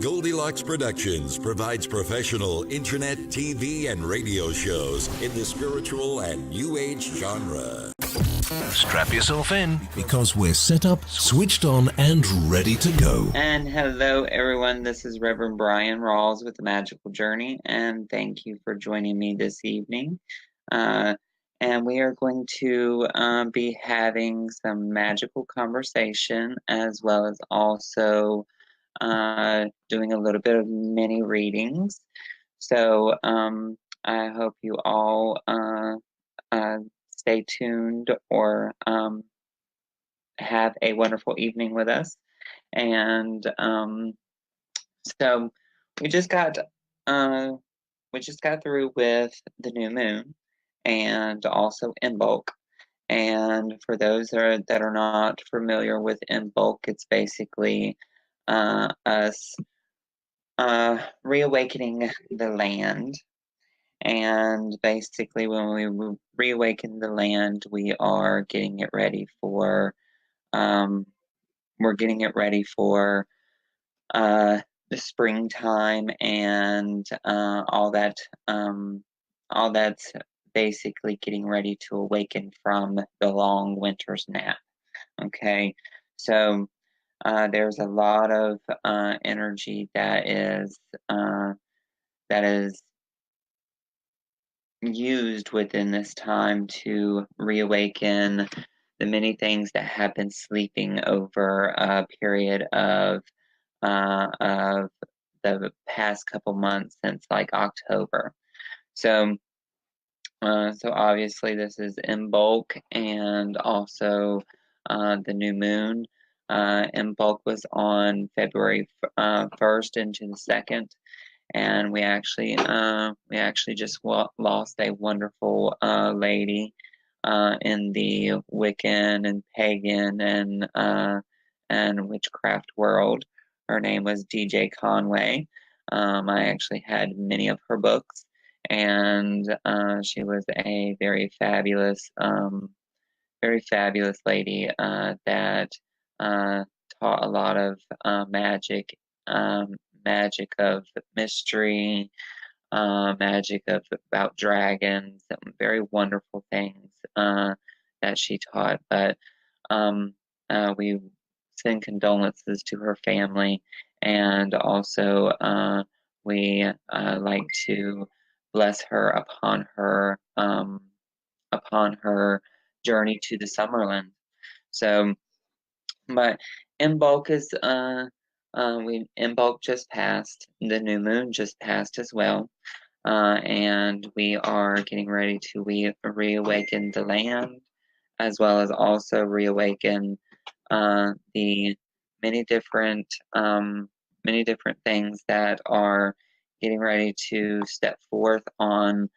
Goldylocks Productions provides professional internet, TV, and radio shows in the spiritual and New Age genre. Strap yourself in, because we're set up, switched on, and ready to go. And hello, everyone. This is Reverend Bryan Rawls with the Magical Journey, and thank you for joining me this evening. And we are going to be having some magical conversation, as well as also doing a little bit of mini readings. So I hope you all stay tuned or have a wonderful evening with us. And so we just got through with the new moon and also in bulk. And for those that are not familiar with in bulk, it's basically us reawakening the land. And basically, when we reawaken the land, we are getting it ready for the springtime and all that's basically getting ready to awaken from the long winter's nap. Okay, so there's a lot of energy that is used within this time to reawaken the many things that have been sleeping over a period of the past couple months since like October. So obviously this is in bulk, and also the new moon in bulk was on February 1st into the 2nd. And we actually just lost a wonderful lady in the Wiccan and pagan and witchcraft world. Her name was DJ Conway. I actually had many of her books, and she was a very fabulous lady that taught a lot of magic. Magic of mystery, magic about dragons, very wonderful things that she taught. But we send condolences to her family, and also we like to bless her upon her journey to the Summerland. So, but in bulk is in bulk just passed. The new moon just passed as well, and we are getting ready to reawaken the land, as well as also reawaken the many different things that are getting ready to step forth on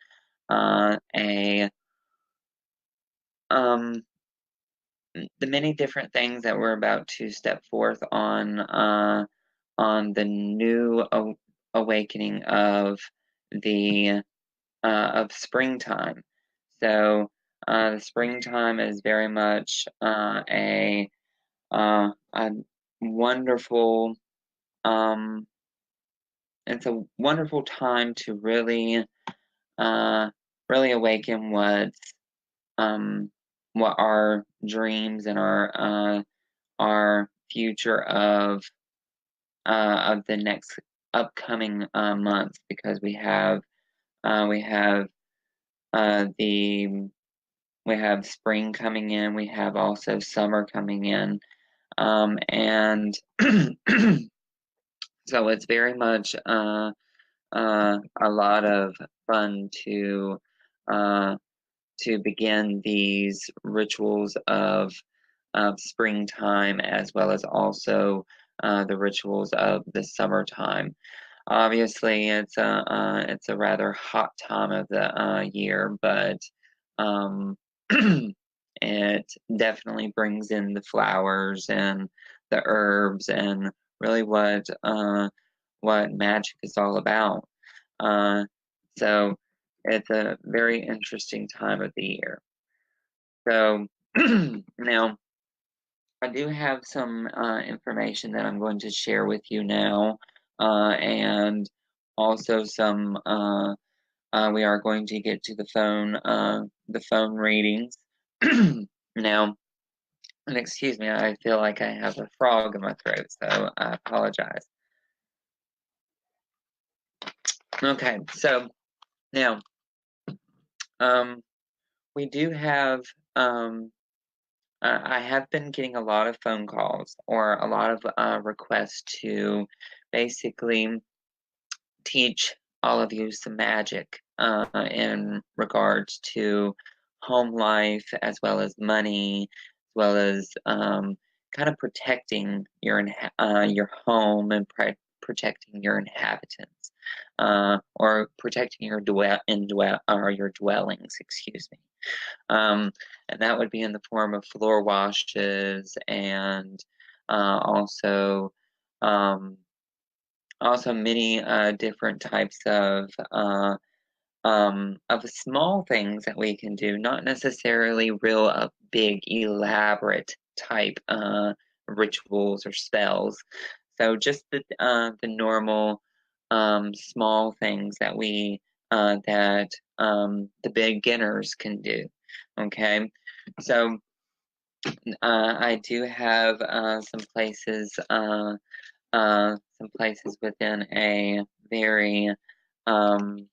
the many different things that we're about to step forth on the new awakening of the of springtime. So the springtime is very much a wonderful it's a wonderful time to really awaken what our dreams and our future of the next upcoming months, because we have spring coming in, we have also summer coming in, and so it's very much a lot of fun to begin these rituals of springtime, as well as also the rituals of the summertime. Obviously, it's a rather hot time of the year, but it definitely brings in the flowers and the herbs and really what magic is all about. So it's a very interesting time of the year. So now I do have some information that I'm going to share with you now and also some. We are going to get to the phone readings now. And excuse me, I feel like I have a frog in my throat, so I apologize. Okay, so now, we do have, I have been getting a lot of phone calls or a lot of requests to basically teach all of you some magic in regards to home life, as well as money, as well as kind of protecting your home and protecting your inhabitants, or protecting your your dwellings. Excuse me. And that would be in the form of floor washes and also. Also many different types of small things that we can do, not necessarily real big elaborate type rituals or spells. So just the normal small things that the beginners can do. Okay, so I do have some places within um,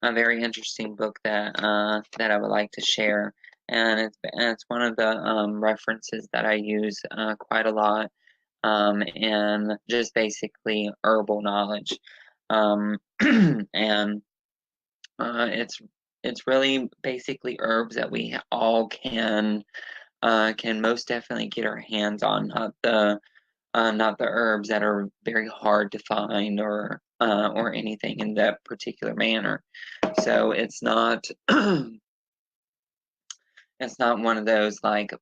a very interesting book that I would like to share, and it's one of the references that I use quite a lot in just basically herbal knowledge, and it's really basically herbs that we all can most definitely get our hands on, not the herbs that are very hard to find or anything in that particular manner. So it's not it's not one of those like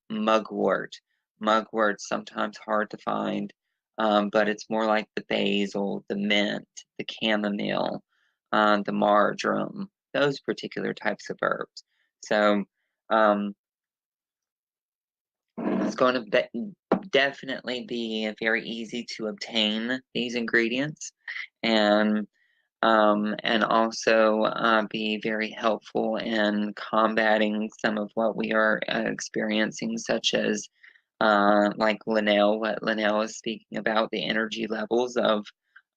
mugwort. Mugwort's sometimes hard to find, but it's more like the basil, the mint, the chamomile, the marjoram, those particular types of herbs. So it's going to definitely be very easy to obtain these ingredients, and also be very helpful in combating some of what we are experiencing, such as like what Linnell is speaking about, the energy levels of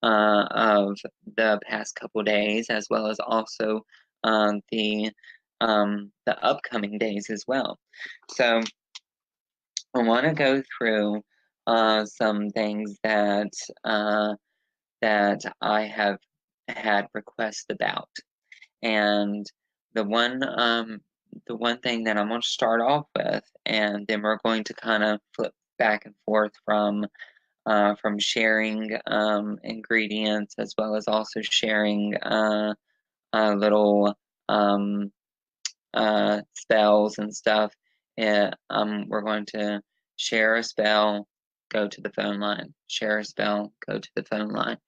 the past couple days, as well as also the upcoming days as well. So I want to go through some things that I have had requests about, and the one thing that I'm going to start off with, and then we're going to kind of flip back and forth from sharing ingredients, as well as also sharing little spells and stuff. We're going to share a spell, go to the phone line. Share a spell, go to the phone line.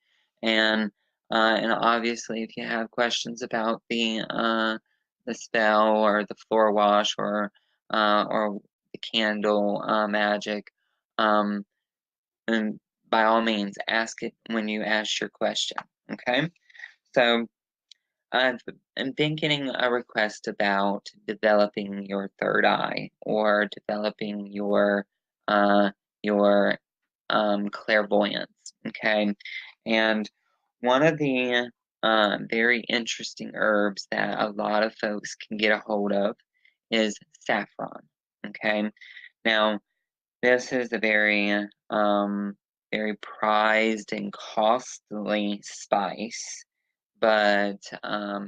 And obviously, if you have questions about the spell or the floor wash or the candle magic, and by all means, ask it when you ask your question. Okay, so I've been getting a request about developing your third eye, or developing uh, your clairvoyance. Okay, and one of the very interesting herbs that a lot of folks can get a hold of is saffron. Okay, now this is a very prized and costly spice, but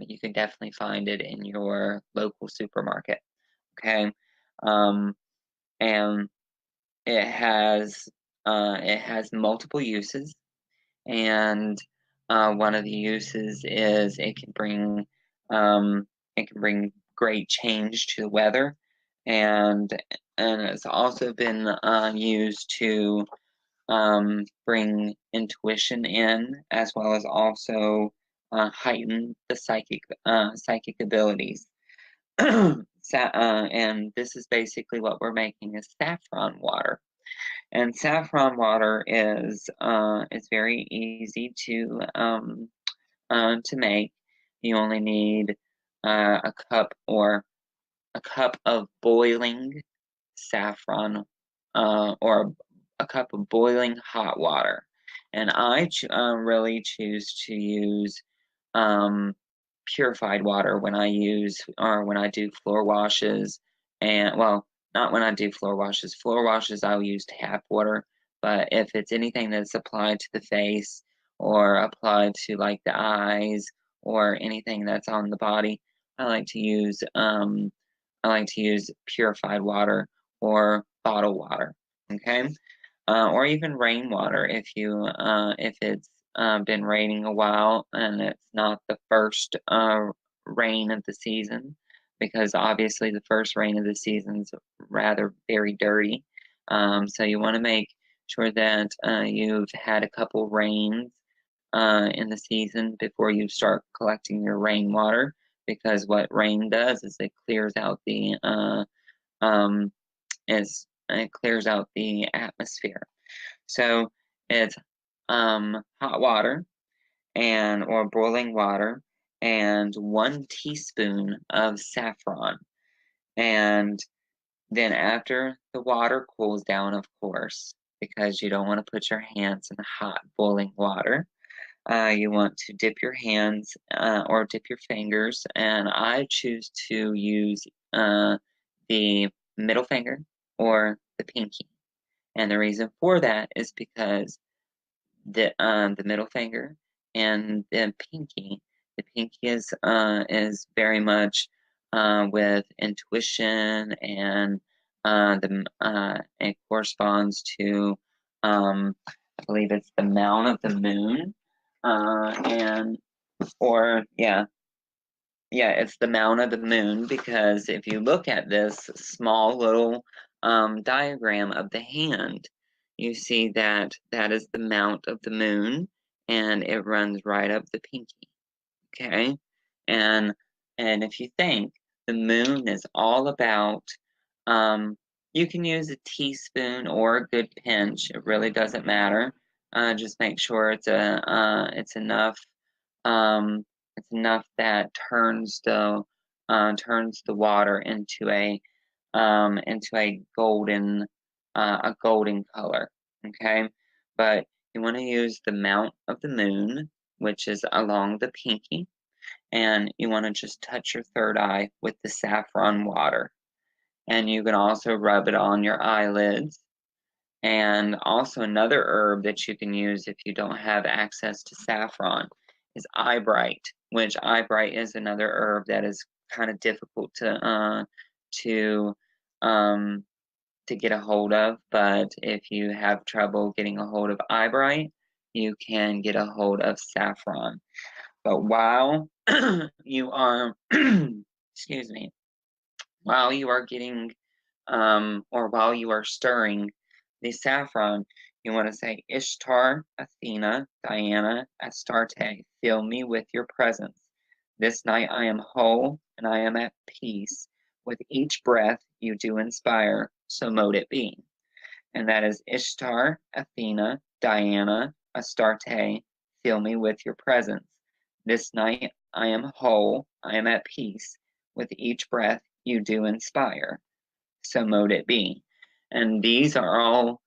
you can definitely find it in your local supermarket. Okay, um, and it has multiple uses, and one of the uses is it can bring great change to the weather, and it's also been used to bring intuition in, as well as also heighten the psychic abilities. And this is basically what we're making is saffron water. And saffron water is very easy to make. You only need a cup of boiling saffron, or a cup of boiling hot water. And I really choose to use purified water when when I do floor washes. And well, not when I do floor washes. Floor washes I'll use tap water, but if it's anything that's applied to the face or applied to like the eyes or anything that's on the body, I like to use purified water or bottled water. Okay, or even rainwater if it's been raining a while and it's not the first rain of the season, because obviously the first rain of the season's rather very dirty. So you want to make sure that you've had a couple rains in the season before you start collecting your rainwater, because what rain does is it clears out the atmosphere. So it's hot water or boiling water and 1 teaspoon of saffron. And then after the water cools down, of course, because you don't want to put your hands in hot boiling water, you want to dip your hands or dip your fingers, and I choose to use the middle finger or the pinky. And the reason for that is because the middle finger and the pinky is very much with intuition, and it corresponds to I believe it's the mount of the moon, and or yeah, it's the mount of the moon, because if you look at this small little diagram of the hand, you see that that is the mount of the moon, and it runs right up the pinky. Okay, and if you think the moon is all about, you can use a teaspoon or a good pinch. It really doesn't matter. Just make sure it's enough. It's enough that turns the water into a golden color. Okay, but you want to use the mount of the moon, which is along the pinky, and you want to just touch your third eye with the saffron water. And you can also rub it on your eyelids. And also another herb that you can use if you don't have access to saffron is eyebright, which eyebright is another herb that is kind of difficult to get a hold of. But if you have trouble getting a hold of eyebright, you can get a hold of saffron. But while you are, excuse me, while you are getting, or while you are stirring the saffron, you want to say, Ishtar, Athena, Diana, Astarte, fill me with your presence. This night I am whole and I am at peace. With each breath you do inspire, so mote it be. And that is Ishtar, Athena, Diana, Astarte, fill me with your presence. This night I am whole, I am at peace. With each breath you do inspire, so mote it be. And these are all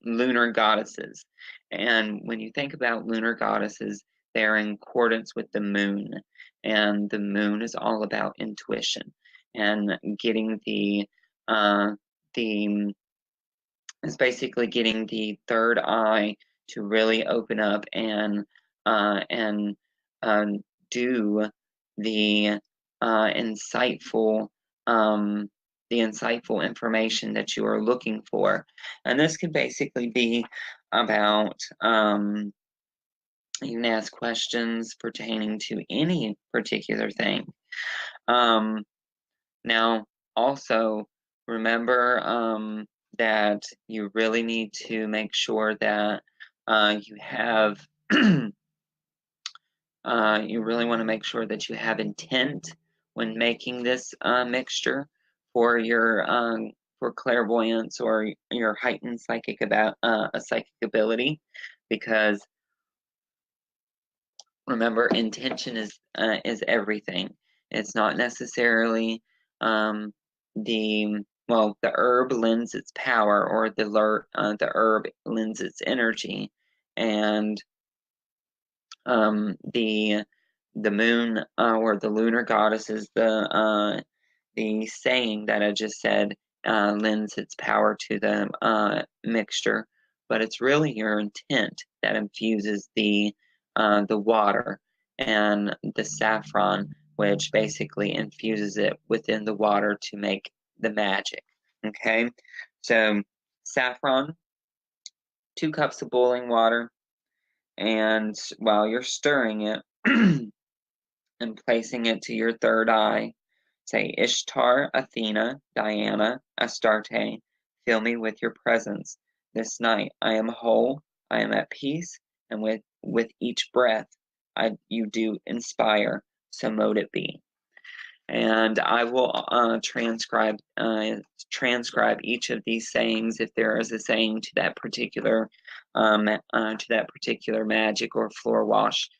lunar goddesses. And when you think about lunar goddesses, they're in accordance with the moon. And the moon is all about intuition and getting it's basically getting the third eye to really open up and do the insightful information that you are looking for. And this could basically be about you can ask questions pertaining to any particular thing. Now, also remember that you really need to make sure that you have you really want to make sure that you have intent when making this mixture for for clairvoyance or your heightened psychic ability, because remember, intention is everything. It's not necessarily the herb lends its power, or the herb lends its energy, and the moon or the lunar goddess is the saying that I just said lends its power to the mixture, but it's really your intent that infuses the water, and the saffron, which basically infuses it within the water to make the magic. Okay, so saffron, 2 cups of boiling water, and while you're stirring it and placing it to your third eye, say, Ishtar, Athena, Diana, Astarte, fill me with your presence. This night I am whole, I am at peace, and with each breath you do inspire, so mote it be. And I will transcribe each of these sayings, if there is a saying to that particular magic or floor wash,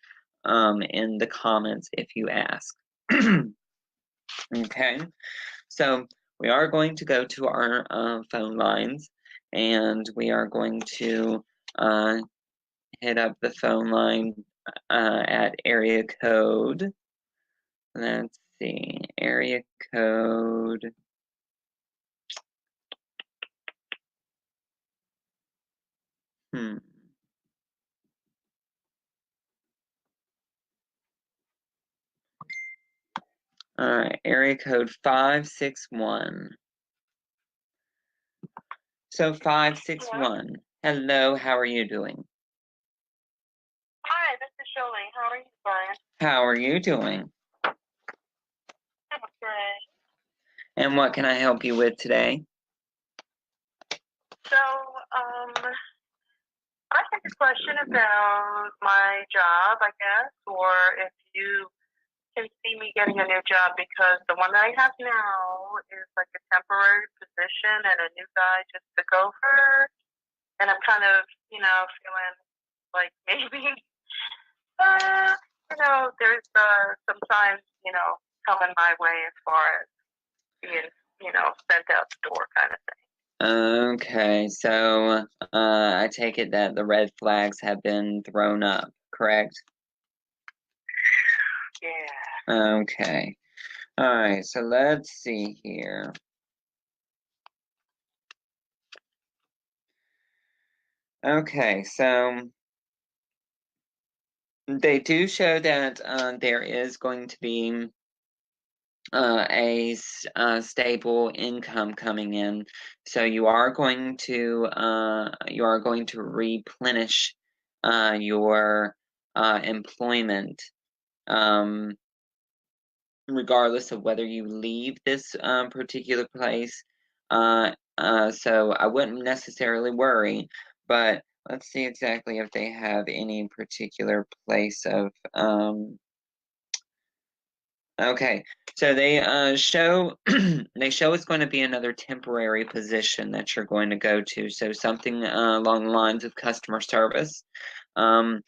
in the comments if you ask. Okay, so we are going to go to our phone lines, and we are going to hit up the phone line at area code. Let's see, area code. All right, area code 561. So 561. Hello, how are you doing? Hi, this is Shirley. How are you, Bryan? How are you doing? I'm great. And what can I help you with today? So, I have a question about my job, I guess, or if you can see me getting a new job, because the one that I have now is like a temporary position and a new guy just took over. And I'm kind of, feeling like maybe, there's sometimes, coming my way as far as being, sent out the door kind of thing. Okay, so I take it that the red flags have been thrown up, correct? Yeah. Okay. All right, so let's see here. Okay, so they do show that there is going to be a stable income coming in, so you are going to replenish your employment, regardless of whether you leave this particular place. So I wouldn't necessarily worry, but let's see exactly if they have any particular place of okay, so they show they show it's going to be another temporary position that you're going to go to. So something along the lines of customer service, and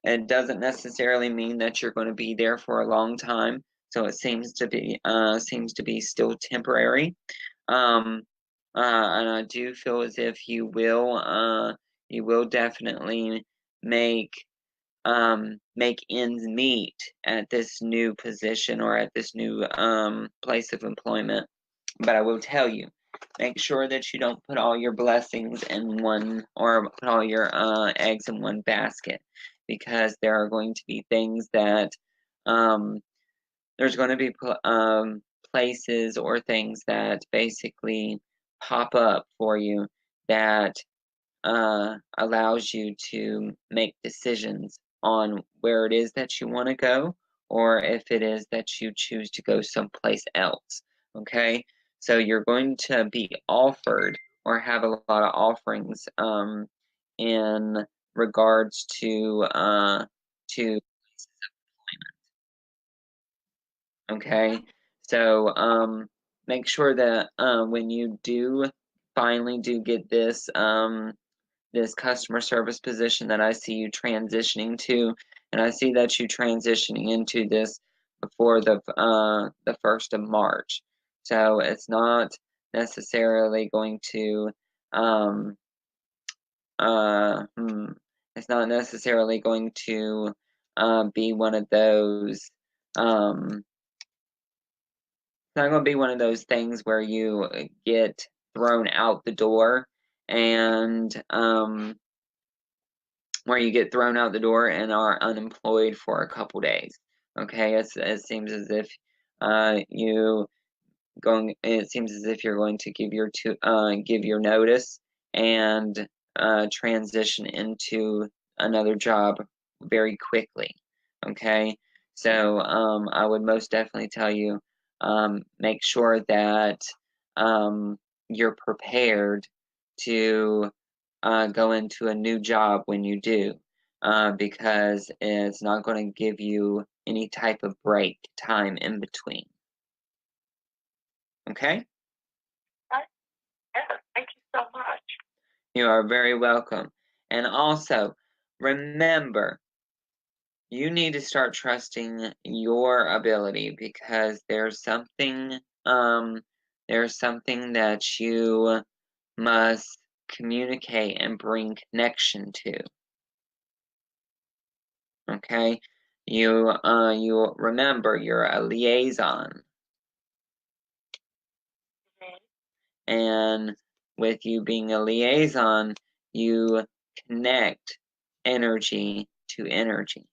it doesn't necessarily mean that you're going to be there for a long time. So it seems to be still temporary, and I do feel as if you will definitely make ends meet at this new position or at this new place of employment. But I will tell you, make sure that you don't put all your blessings in one, or put all your eggs in one basket, because there are going to be things that there's going to be places or things that basically pop up for you that allows you to make decisions on where it is that you want to go, or if it is that you choose to go someplace else. Okay, so you're going to be offered or have a lot of offerings in regards to places of employment. Okay, so make sure that when you do finally get this this customer service position that I see you transitioning to, and I see that you transitioning into this before the 1st of March. So it's not necessarily going to it's not necessarily going to be one of those it's not going to be one of those things where you get thrown out the door and are unemployed for a couple days. Okay, it seems as if it seems as if you're going to give your notice and transition into another job very quickly. Okay, so I would most definitely tell you make sure that you're prepared to go into a new job when you do, because it's not going to give you any type of break time in between. Okay? Yes, thank you so much. You are very welcome. And also, remember, you need to start trusting your ability, because there's something that you must communicate and bring connection to. Okay? You remember you're a liaison. And with you being a liaison, you connect energy to energy,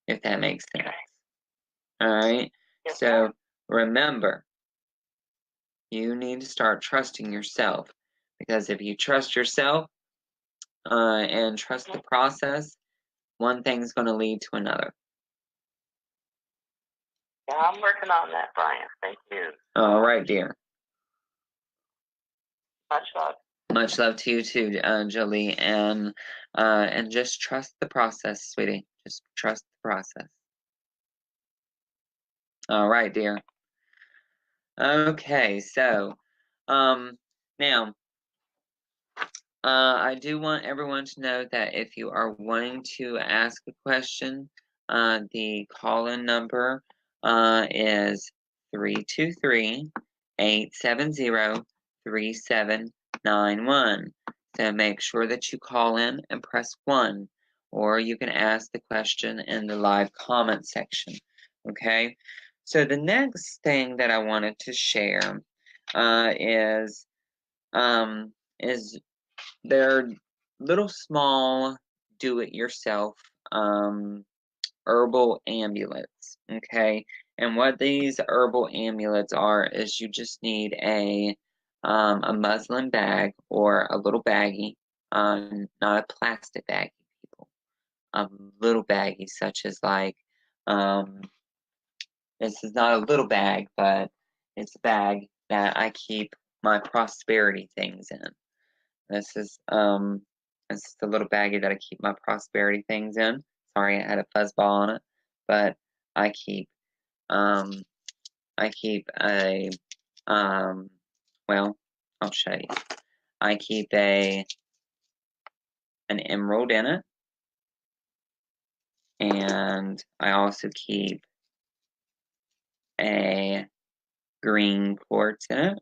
if that makes sense. All right? Yes, So remember, you need to start trusting yourself, because if you trust yourself and trust the process, one thing's going to lead to another. Yeah, I'm working on that, Bryan. Thank you. All right, dear. Much love. Much love to you too, Jolie, and just trust the process, sweetie. Just trust the process. All right, dear. Okay, so now I do want everyone to know that if you are wanting to ask a question, the call-in number is 323-870-3791. So make sure that you call in and press 1, or you can ask the question in the live comment section. Okay? So the next thing that I wanted to share is they're little small do-it-yourself herbal amulets. Okay, and what these herbal amulets are is you just need a muslin bag or a little baggie, not a plastic baggie, people. A little baggie, such as like this is not a little bag, but it's a bag that I keep my prosperity things in. This is the little baggie that I keep my prosperity things in. Sorry, I had a fuzzball on it, but I keep a well, I'll show you. I keep an emerald in it, and I also keep a green quartz in it,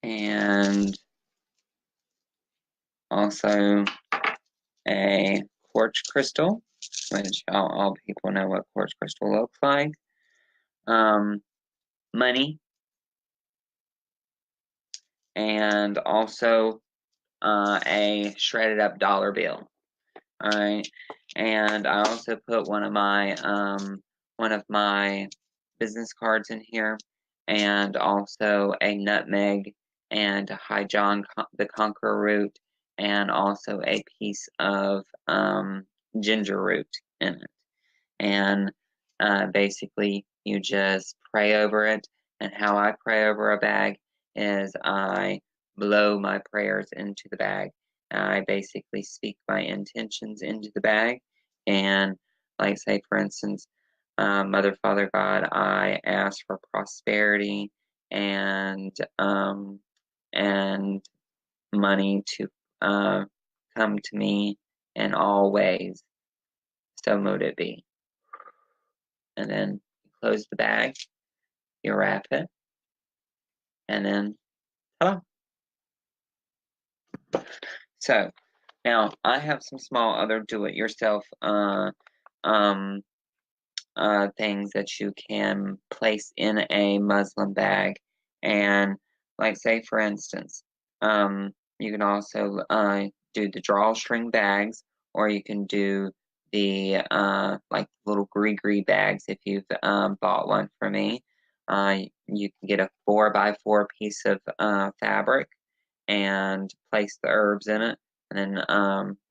and also a quartz crystal, which all people know what quartz crystal looks like. Money, and also a shredded up dollar bill. All right, and I also put one of my business cards in here, and also a nutmeg and a High John the Conqueror root, and also a piece of ginger root in it. And basically, you just pray over it. And how I pray over a bag is I blow my prayers into the bag. I basically speak my intentions into the bag, and like say for instance, Mother, Father, God, I ask for prosperity and money to come to me in all ways. So mote it be. And then you close the bag, you wrap it, and then ta-da. So now I have some small other do-it-yourself things that you can place in a muslin bag, and like say for instance, you can also do the drawstring bags, or you can do the like little gree bags. If you've bought one from me, you can get a 4x4 piece of fabric and place the herbs in it, and then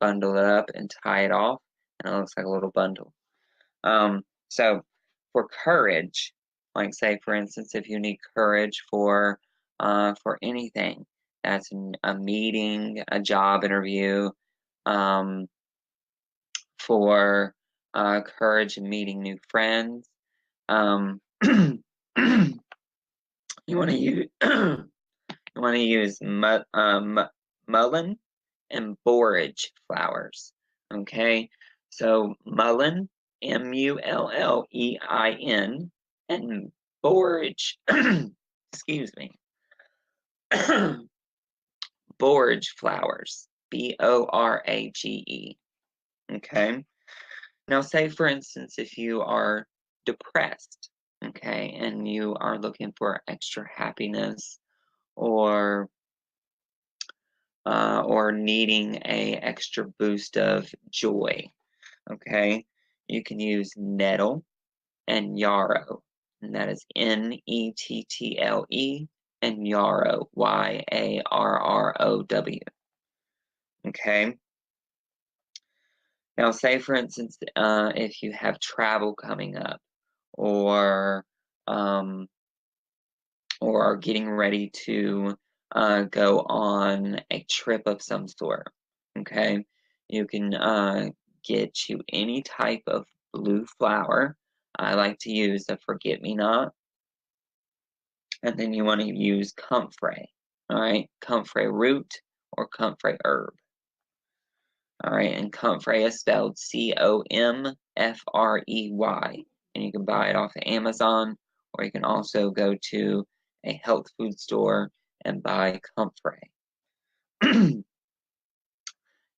bundle it up and tie it off, and it looks like a little bundle. So for courage, like say for instance, if you need courage for anything, that's a meeting, a job interview, for courage in meeting new friends, you want to use mullein and borage flowers. Okay, so mullein, MULLEIN, and borage, excuse me, borage flowers, BORAGE. Okay, now say for instance, if you are depressed, okay, and you are looking for extra happiness, or needing a extra boost of joy, okay, you can use nettle and yarrow, and that is NETTLE, and yarrow, YARROW. Okay. Now, say for instance, if you have travel coming up, or are getting ready to go on a trip of some sort, okay, you can get you any type of blue flower. I like to use the forget-me-not, and then you want to use comfrey, all right, comfrey root or comfrey herb, all right, and comfrey is spelled COMFREY, and you can buy it off of Amazon, or you can also go to a health food store and buy comfrey.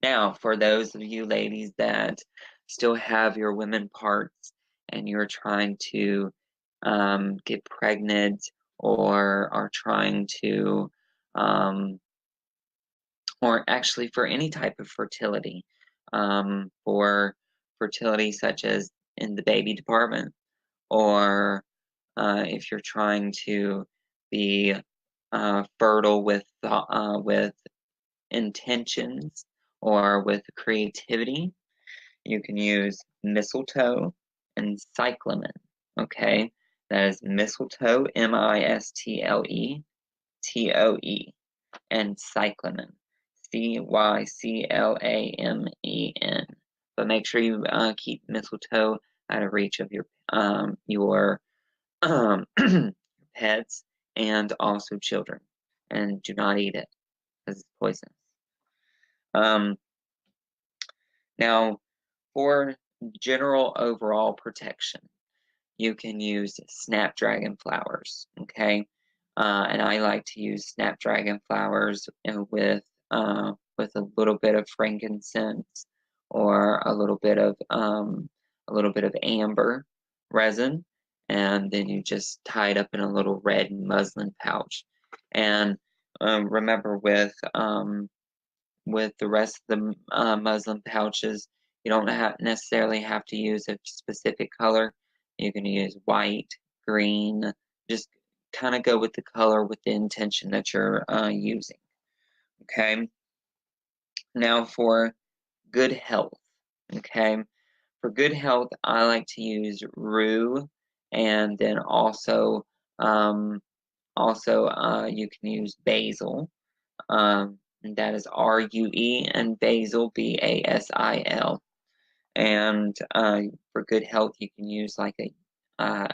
Now, for those of you ladies that still have your women parts and you're trying to get pregnant, or are trying to, or actually for any type of fertility, for fertility such as in the baby department, or if you're trying to be fertile with intentions or with creativity, you can use mistletoe and cyclamen. Okay, that is mistletoe, MISTLETOE, and cyclamen, CYCLAMEN. But make sure you keep mistletoe out of reach of your pets and also children, and do not eat it because it's poisonous. Now, for general overall protection, you can use snapdragon flowers, okay? And I like to use snapdragon flowers with a little bit of frankincense, or a little bit of amber resin, and then you just tie it up in a little red muslin pouch. And remember, with the rest of the muslin pouches, you don't necessarily have to use a specific color. You can use white, green, just kind of go with the color with the intention that you're using. Okay. Now for good health. Okay. For good health, I like to use rue, and then also you can use basil. And that is RUE, and basil, BASIL. And for good health, you can use like a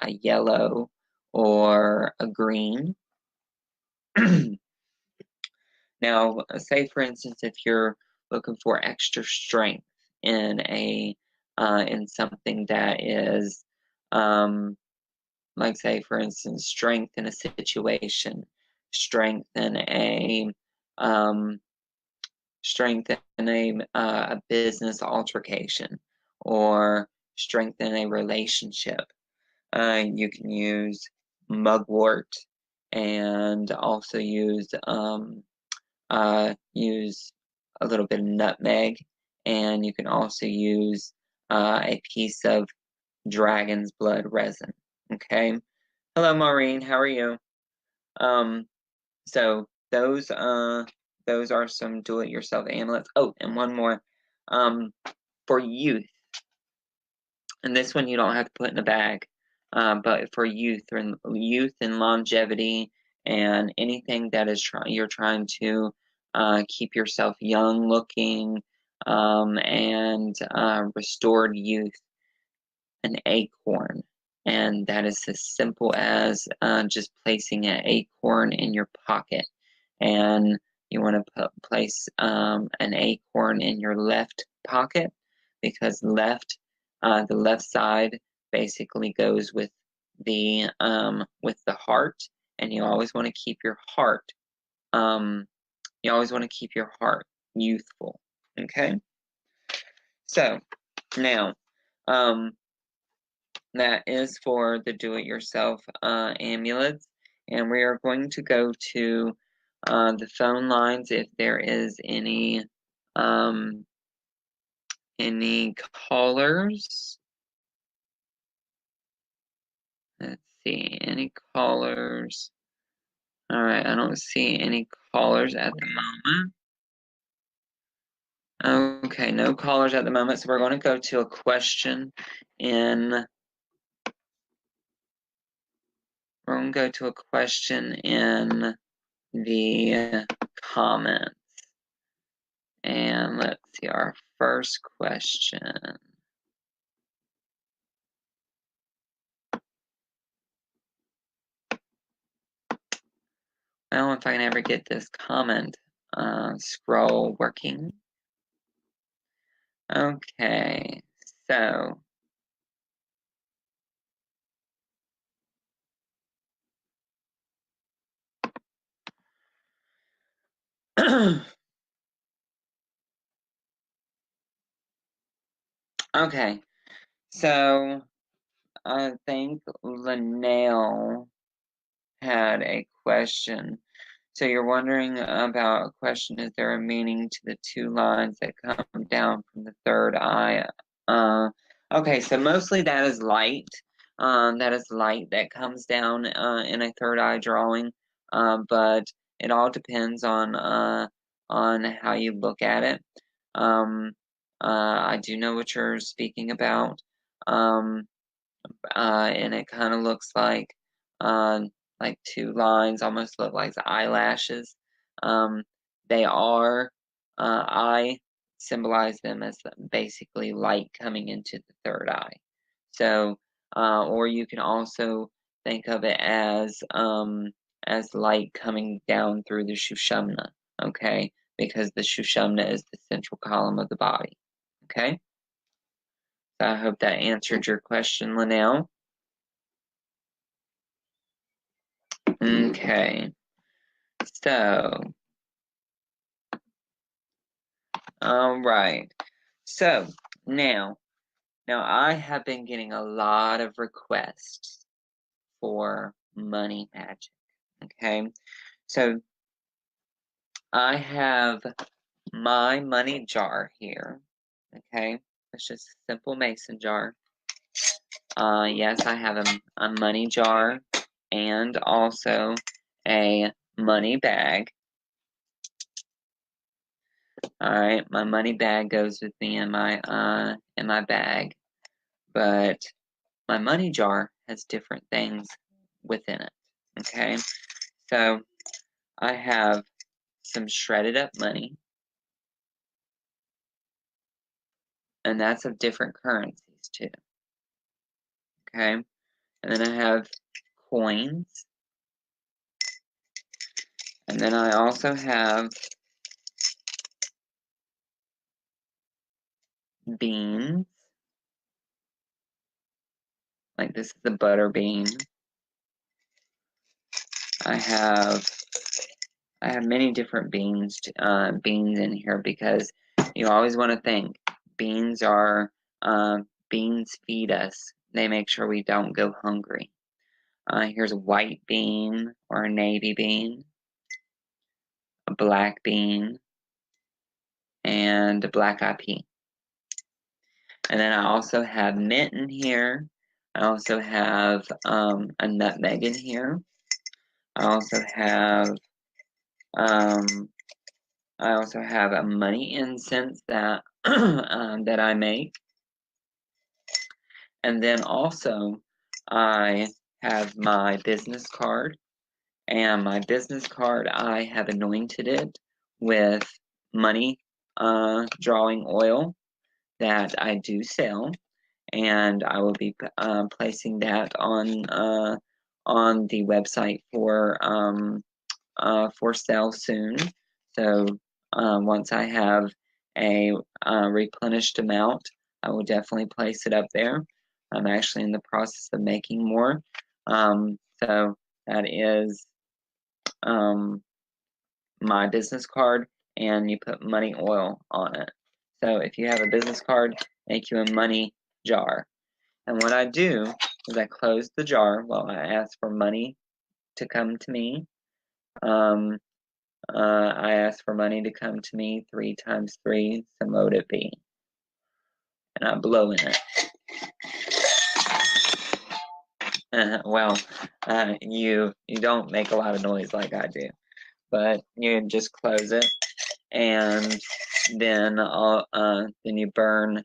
yellow or a green. Now, say for instance, if you're looking for extra strength in in something that is, like say for instance, strength in a situation, strength in a business altercation, or strength in a relationship, you can use mugwort, and also use a little bit of nutmeg, and you can also use a piece of dragon's blood resin. Okay. Hello, Maureen. How are you? So those are some do-it-yourself amulets. Oh, and one more. For youth, and this one you don't have to put in a bag. But for youth and longevity, and anything that is you're trying to keep yourself young looking, and restored youth, an acorn. And that is as simple as just placing an acorn in your pocket. And you want to place an acorn in your left pocket, because the left side basically goes with the heart, and you always want to keep your heart youthful. Okay, so now that is for the do-it-yourself amulets, and we are going to go to the phone lines if there is any callers. Let's see, any callers? All right, I don't see any callers at the moment. Okay, no callers at the moment, so we're going to go to a question in. We're going to go to a question in the comments. And let's see, our first question. Well, if I can ever get this comment scroll working. Okay, so. Okay, so I think Linnell had a question. So you're wondering about a question, is there a meaning to the two lines that come down from the third eye? Okay, so mostly that is light. That is light that comes down in a third eye drawing, but it all depends on how you look at it. I do know what you're speaking about, and it kind of looks like two lines, almost look like eyelashes. They are, I symbolize them as basically light coming into the third eye. So, or you can also think of it as light coming down through the Shushumna, okay? Because the Shushumna is the central column of the body, okay? So I hope that answered your question, Linnell. Okay, so, all right. So now I have been getting a lot of requests for money magic. Okay, so I have my money jar here. Okay, it's just a simple mason jar. Yes, I have a money jar and also a money bag. All right, my money bag goes with me in my bag, but my money jar has different things within it. Okay, so I have some shredded up money, and that's of different currencies too. Okay, and then I have coins, and then I also have beans. Like this is the butter bean. I have many different beans in here because you always want to think beans feed us. They make sure we don't go hungry. Here's a white bean or a navy bean, a black bean, and a black eyed pea. And then I also have mint in here. I also have a nutmeg in here. I also have a money incense that that I make. And then also I have my business card. And my business card, I have anointed it with money drawing oil that I do sell, and I will be placing that on the website for sale soon. So once I have a replenished amount, I will definitely place it up there. I'm actually in the process of making more. So that is my business card, and you put money oil on it. So if you have a business card, make you a money jar. And what I do is I close the jar while I ask for money to come to me. I ask for money to come to me 3 times 3, so mote it be. And I blow in it. Well, you don't make a lot of noise like I do, but you just close it, and then you burn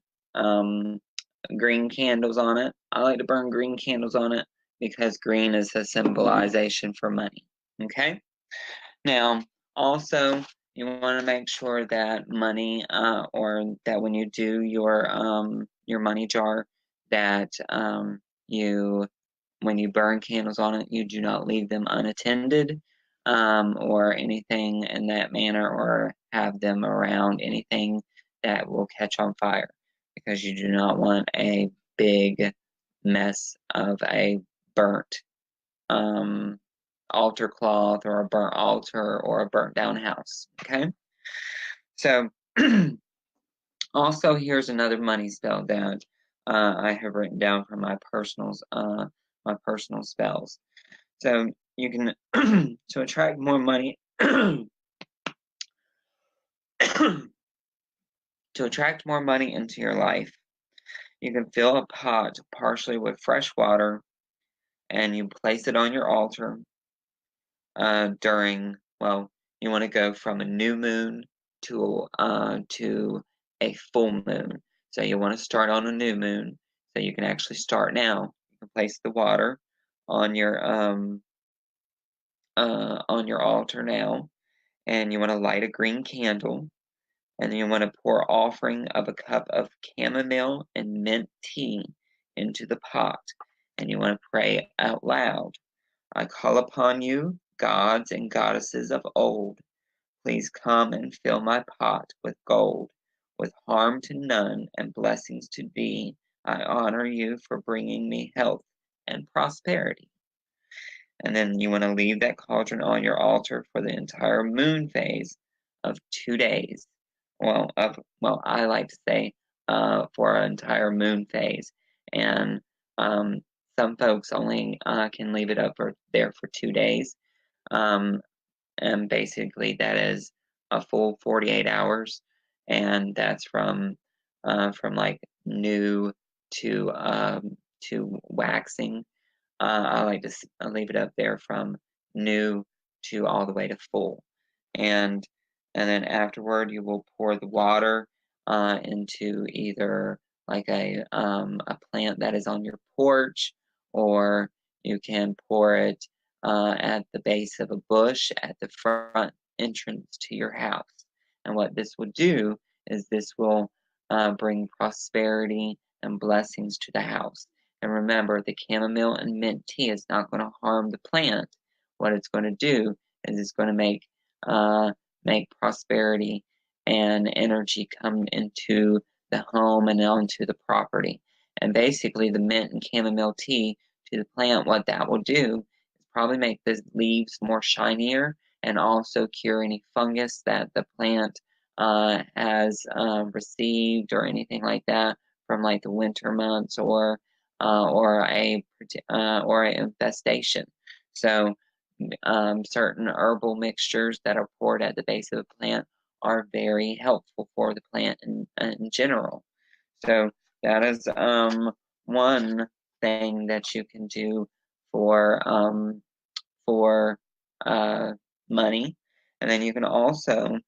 green candles on it. I like to burn green candles on it because green is a symbolization for money. Okay. Now, also, you want to make sure that money, or that when you do your money jar, that when you burn candles on it, you do not leave them unattended, or anything in that manner, or have them around anything that will catch on fire, because you do not want a big mess of a burnt altar cloth, or a burnt altar, or a burnt down house. Okay, so also here's another money spell that I have written down from my personal spells. So you can to attract more money to attract more money into your life, you can fill a pot partially with fresh water, and you place it on your altar you want to go from a new moon to a full moon. So you want to start on a new moon, so you can actually start now. You can place the water on your altar now, and you want to light a green candle, and then you want to pour offering of a cup of chamomile and mint tea into the pot, and you want to pray out loud. I call upon you, gods and goddesses of old. Please come and fill my pot with gold, with harm to none and blessings to thee. I honor you for bringing me health and prosperity. And then you want to leave that cauldron on your altar for the entire moon phase of 2 days. I like to say for an entire moon phase. And some folks only can leave it up there for 2 days. And basically that is a full 48 hours. And that's from like new to waxing. I like to leave it up there from new to all the way to full, and then afterward you will pour the water into either like a plant that is on your porch, or you can pour it at the base of a bush at the front entrance to your house. And what this will do is this will bring prosperity and blessings to the house. And remember, the chamomile and mint tea is not going to harm the plant. What it's going to do is it's going to make prosperity and energy come into the home and onto the property. And basically, the mint and chamomile tea to the plant, what that will do is probably make the leaves more shinier and also cure any fungus that the plant has received or anything like that from like the winter months or a infestation. So certain herbal mixtures that are poured at the base of the plant are very helpful for the plant in general. So that is one thing that you can do for money. And then you can also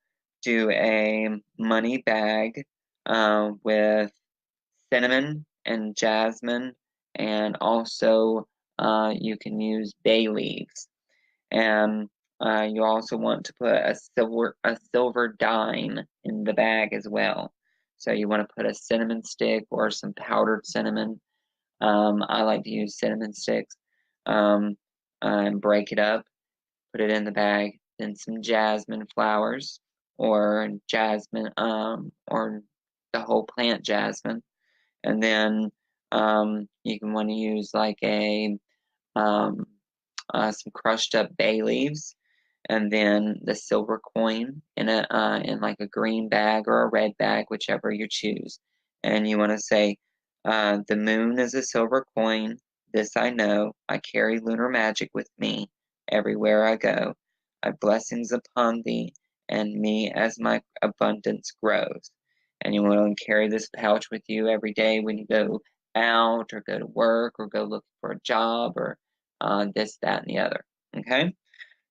do a money bag with cinnamon and jasmine, and also you can use bay leaves. And you also want to put a silver dime in the bag as well. So you want to put a cinnamon stick or some powdered cinnamon. I like to use cinnamon sticks, and break it up, put it in the bag. Then some jasmine flowers or jasmine, or the whole plant jasmine. And then you can want to use like some crushed up bay leaves, and then the silver coin in like a green bag or a red bag, whichever you choose. And you want to say, the moon is a silver coin. This I know. I carry lunar magic with me everywhere I go. I have blessings upon thee and me as my abundance grows. And you want to carry this pouch with you every day when you go out or go to work or go look for a job or this, that, and the other. Okay?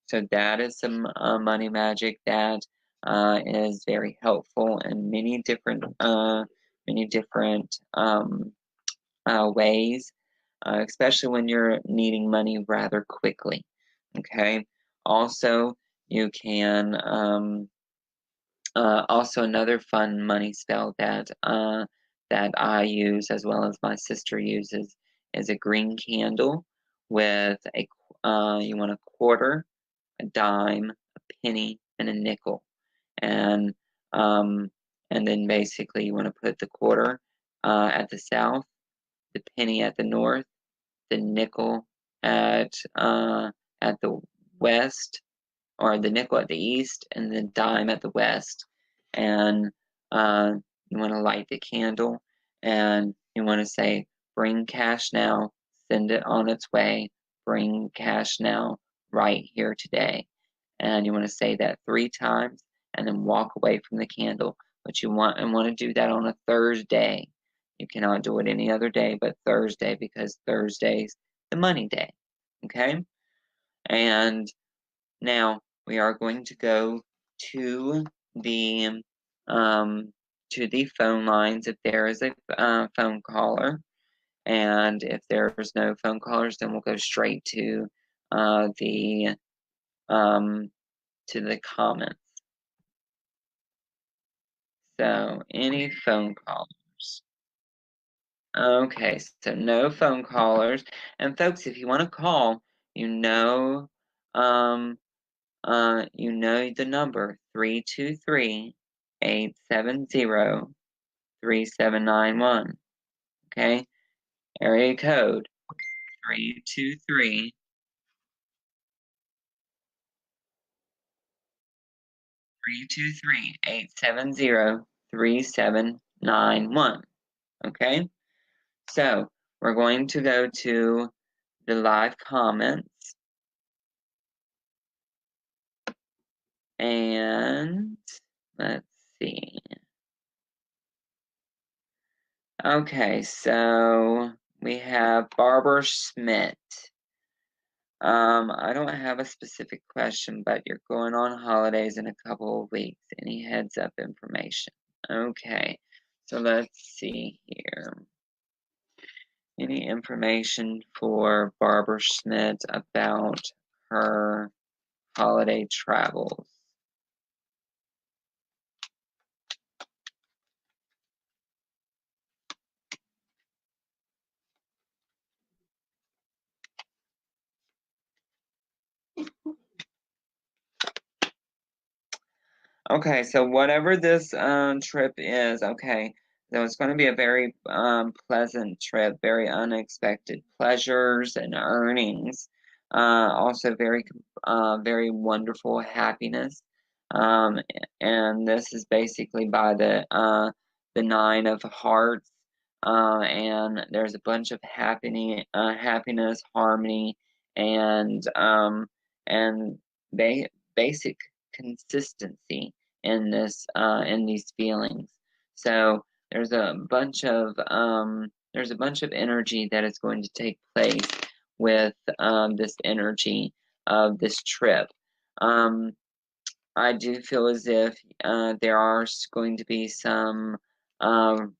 So that is some money magic that is very helpful in many different ways, especially when you're needing money rather quickly. Okay. Also, you can also another fun money spell that I use as well as my sister uses is a green candle with a you want a quarter, a dime, a penny, and a nickel, and um, then basically you want to put the quarter at the south, the penny at the north, the nickel at the west, or the nickel at the east, and the dime at the west. And you want to light the candle, and you want to say, "Bring cash now, send it on its way. Bring cash now, right here today." And you want to say that 3 times, and then walk away from the candle. But you want to do that on a Thursday. You cannot do it any other day but Thursday, because Thursday's the money day. Okay? And now we are going to go to the phone lines if there is a phone caller, and if there's no phone callers, then we'll go straight to the comments. So any phone callers? Okay, so no phone callers. And folks, if you want to call, you know the number 323-870-3791. Okay? Area code 323 323-870-3791. Okay? So we're going to go to the live comments. And let's see. Okay, so we have Barbara Schmidt. I don't have a specific question, but you're going on holidays in a couple of weeks. Any heads up information? Okay, so let's see here. Any information for Barbara Schmidt about her holiday travels? Okay, so whatever this trip is, okay, so it's going to be a very pleasant trip, very unexpected pleasures and earnings, also very wonderful happiness, um, and this is basically by the Nine of Hearts, and there's a bunch of happiness, harmony, and basic consistency in these feelings. So there's a bunch of energy that is going to take place with this energy of this trip. I do feel as if there are going to be some um,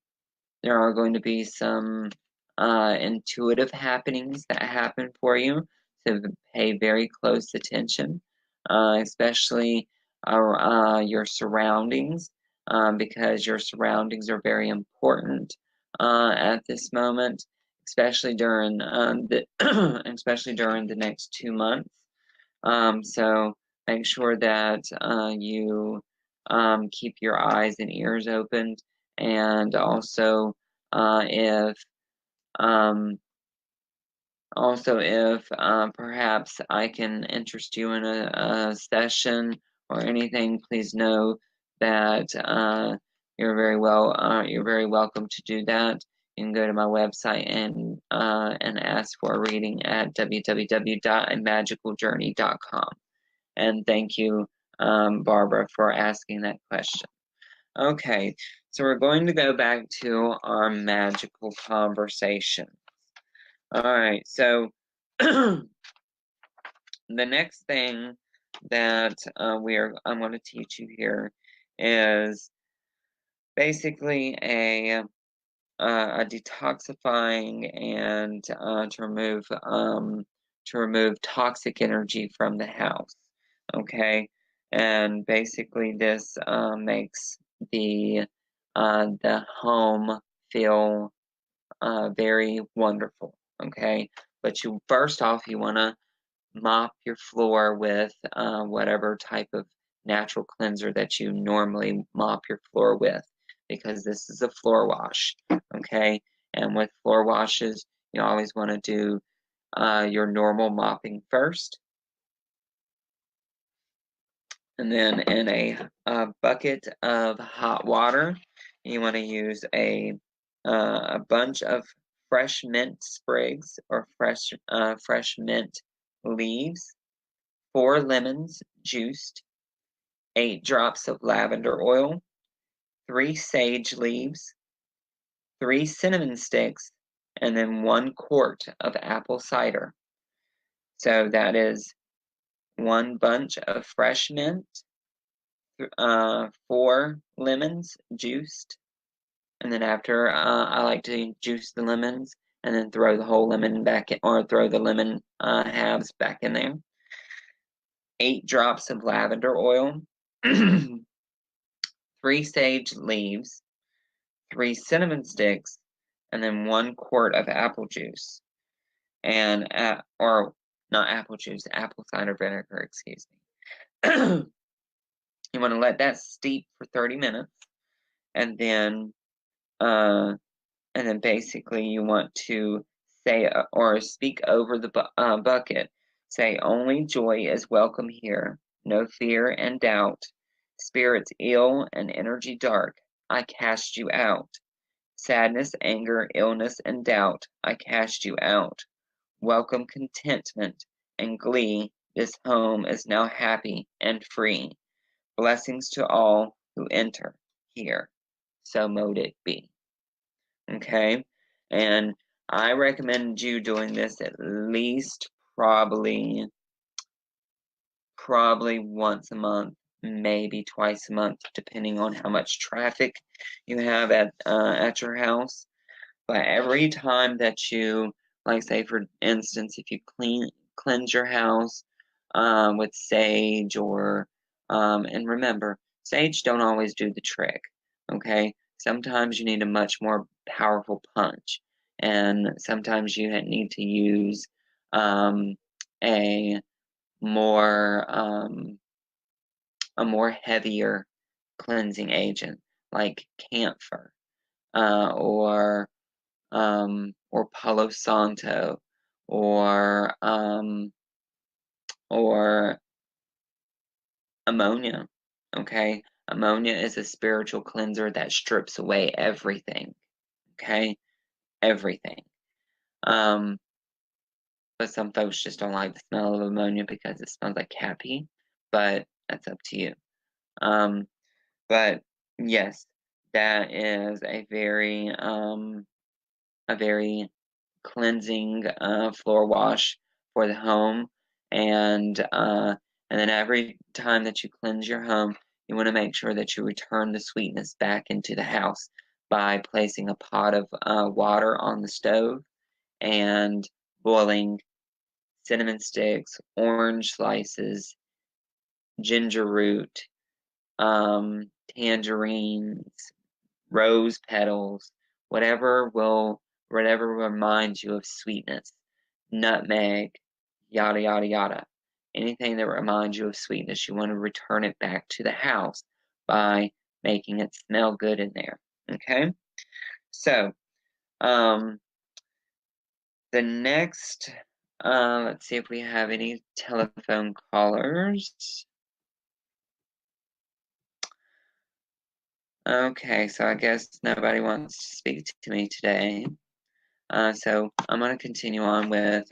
intuitive happenings that happen for you, so pay very close attention, especially your surroundings, because your surroundings are very important at this moment, especially during especially during the next 2 months. So make sure that you keep your eyes and ears open, and also if um, perhaps I can interest you in a session or anything, please know that you're very welcome to do that. You can go to my website and ask for a reading at www.amagicaljourney.com. And thank you, Barbara, for asking that question. Okay, so we're going to go back to our magical conversation. All right, so the next thing that I'm going to teach you here is basically a detoxifying and to remove toxic energy from the house. Okay, and basically this makes the home feel very wonderful. Okay, but you first off you want to mop your floor with whatever type of natural cleanser that you normally mop your floor with, because this is a floor wash. Okay, and with floor washes you always want to do your normal mopping first, and then in a bucket of hot water you want to use a bunch of fresh mint sprigs or fresh mint leaves, 4 lemons juiced, 8 drops of lavender oil, 3 sage leaves, 3 cinnamon sticks, and then 1 quart of apple cider. So that is 1 bunch of fresh mint, 4 lemons juiced, and then after I like to juice the lemons and then throw the whole lemon back in, or throw the lemon halves back in there. 8 drops of lavender oil, 3 sage leaves, 3 cinnamon sticks, and then 1 quart of apple juice, and or not apple juice, apple cider vinegar, excuse me. You want to let that steep for 30 minutes, and then basically you want to say or speak over the bucket. Say, only joy is welcome here, no fear and doubt. Spirits ill and energy dark, I cast you out. Sadness, anger, illness, and doubt, I cast you out. Welcome contentment and glee, this home is now happy and free. Blessings to all who enter here, so mote it be. Okay, and I recommend you doing this at least probably once a month, maybe twice a month, depending on how much traffic you have at your house. But every time that you, like say for instance, if you cleanse your house with sage, or and remember, sage don't always do the trick. Okay, sometimes you need a much more powerful punch, and sometimes you need to use a more heavier cleansing agent, like camphor, or Palo Santo, or ammonia. Okay, ammonia is a spiritual cleanser that strips away everything. Okay, everything. But some folks just don't like the smell of ammonia because it smells like cat pee. But that's up to you. But yes, that is a very cleansing floor wash for the home, and then every time that you cleanse your home, you want to make sure that you return the sweetness back into the house by placing a pot of water on the stove and boiling cinnamon sticks, orange slices, ginger root, tangerines, rose petals, whatever reminds you of sweetness, nutmeg, yada yada yada. Anything that reminds you of sweetness, you want to return it back to the house by making it smell good in there. Okay? So, the next, let's see if we have any telephone callers. Okay, so I guess nobody wants to speak to me today. So I'm going to continue on with,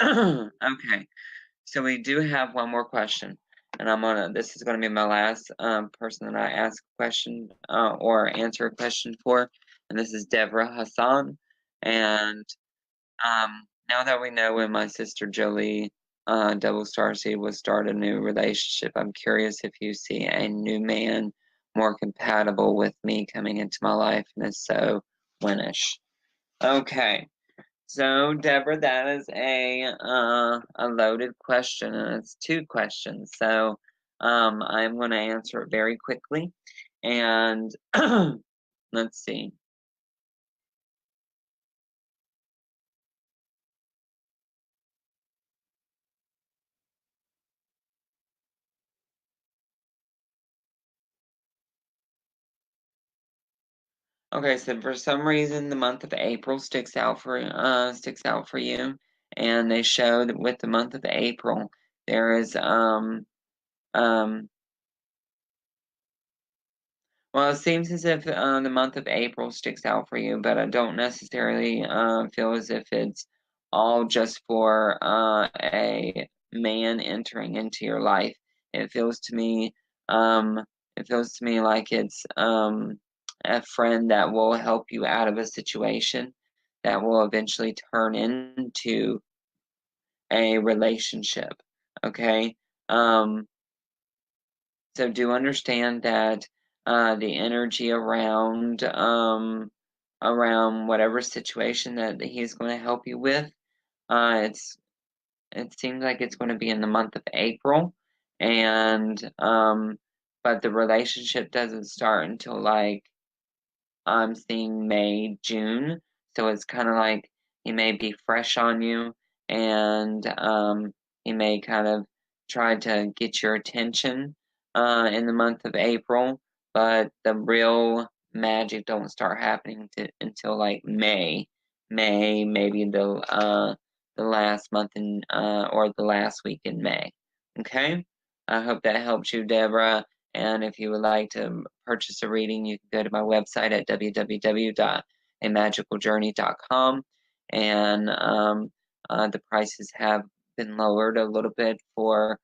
okay, so we do have one more question, and this is going to be my last person that I ask a question or answer a question for, and this is Deborah Hassan, and now that we know when my sister Jolie Double Starseed will start a new relationship, I'm curious if you see a new man more compatible with me coming into my life, and if so, when-ish. Okay, so Deborah, that is a loaded question, and it's two questions. So I'm going to answer it very quickly, and let's see. Okay, so for some reason the month of April sticks out for you, and they show that with the month of April there is well, it seems as if the month of April sticks out for you, but I don't necessarily feel as if it's all just for a man entering into your life. It feels to me, like it's a friend that will help you out of a situation that will eventually turn into a relationship. Okay. So do understand that the energy around whatever situation that he's going to help you with, it seems like it's going to be in the month of April, and but the relationship doesn't start until like I'm seeing May, June. So it's kind of like he may be fresh on you, and he may kind of try to get your attention in the month of April, but the real magic don't start happening until like May, maybe the last month in or the last week in May. Okay, I hope that helps you, Deborah. And if you would like to purchase a reading, you can go to my website at www.amagicaljourney.com. And the prices have been lowered a little bit for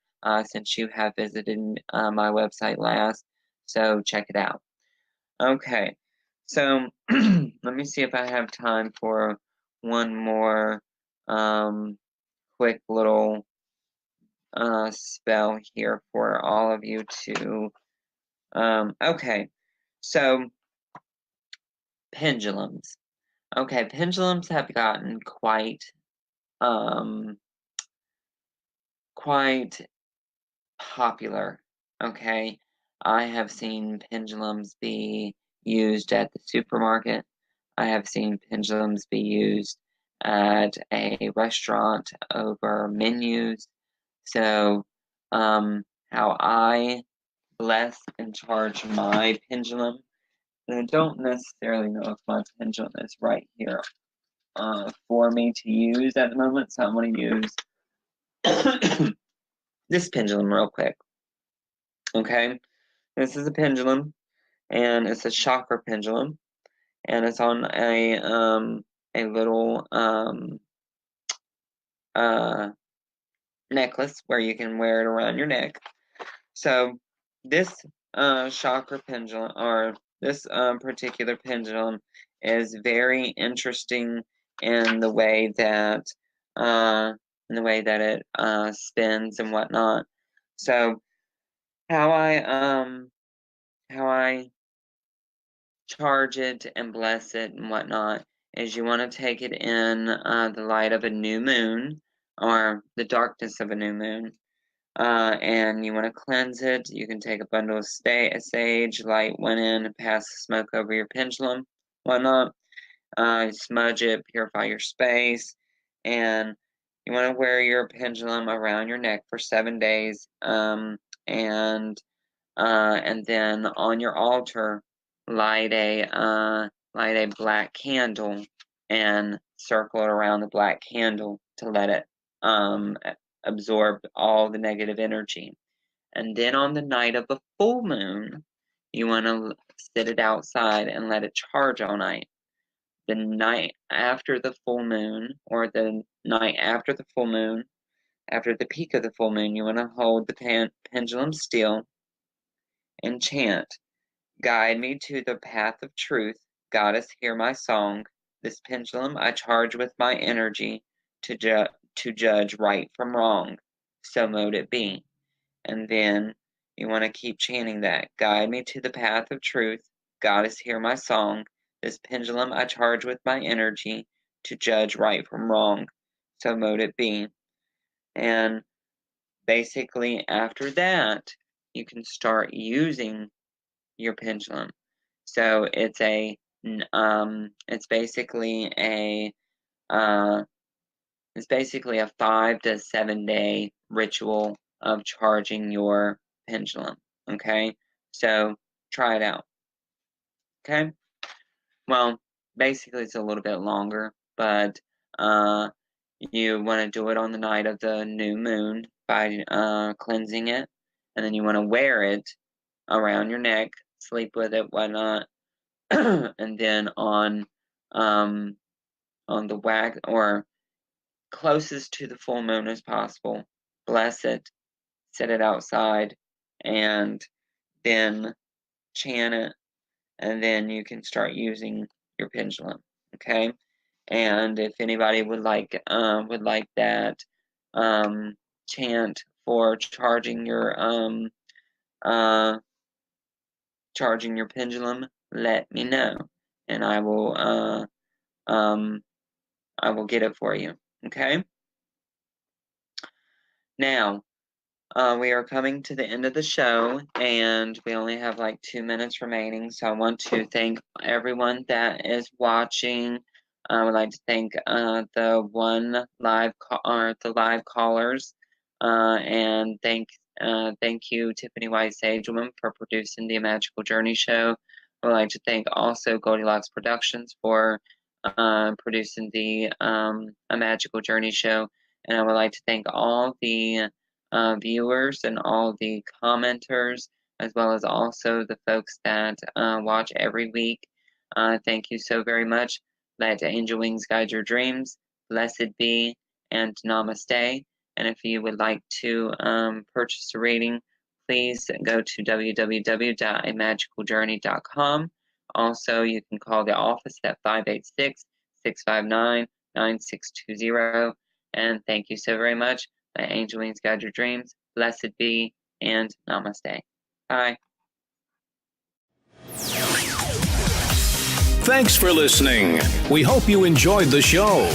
since you have visited my website last. So check it out. Okay, so let me see if I have time for one more quick little spell here for all of you to. Okay, so pendulums. Okay, pendulums have gotten quite popular. Okay, I have seen pendulums be used at the supermarket. I have seen pendulums be used at a restaurant over menus. So, how I bless and charge my pendulum. And I don't necessarily know if my pendulum is right here for me to use at the moment, so I'm going to use this pendulum real quick. Okay, this is a pendulum, and it's a chakra pendulum, and it's on a little necklace where you can wear it around your neck. So this chakra pendulum, or this particular pendulum, is very interesting in the way that it spins and whatnot. So how I charge it and bless it and whatnot is you want to take it in the light of a new moon, or the darkness of a new moon. And you want to cleanse it. You can take a bundle of sage, light one in, pass the smoke over your pendulum, whatnot. Smudge it, purify your space, and you want to wear your pendulum around your neck for 7 days. And then on your altar, light a black candle and circle it around the black candle to let it absorb all the negative energy. And then on the night of a full moon, you want to sit it outside and let it charge all night. The night after the full moon, or the night after the full moon, after the peak of the full moon, you want to hold the pendulum still and chant, "Guide me to the path of truth. Goddess, hear my song. This pendulum I charge with my energy to judge right from wrong. So mote it be." And then you want to keep chanting that. "Guide me to the path of truth. Goddess, hear my song. This pendulum I charge with my energy to judge right from wrong. So mote it be." And basically after that, you can start using your pendulum. So it's basically a 5 to 7 day ritual of charging your pendulum. Okay, so try it out. Okay, well, basically it's a little bit longer, but you want to do it on the night of the new moon by cleansing it, and then you want to wear it around your neck, sleep with it, whatnot, and then on the wax, or closest to the full moon as possible, bless it, set it outside, and then chant it, and then you can start using your pendulum. Okay, and if anybody would like that chant for charging your pendulum, let me know, and I will get it for you. Okay. Now, we are coming to the end of the show, and we only have like 2 minutes remaining. So I want to thank everyone that is watching. I would like to thank the live callers, and thank you, Tiffany White Sagewoman, for producing the Magical Journey show. I would like to thank also Goldylocks Productions for producing the A Magical Journey show, and I would like to thank all the viewers and all the commenters, as well as also the folks that watch every week. Thank you so very much. Let angel wings guide your dreams. Blessed be, and namaste. And if you would like to purchase a reading, please go to www.amagicaljourney.com. Also, you can call the office at 586-659-9620. And thank you so very much. Let angel wings guide your dreams. Blessed be, and namaste. Bye. Thanks for listening. We hope you enjoyed the show.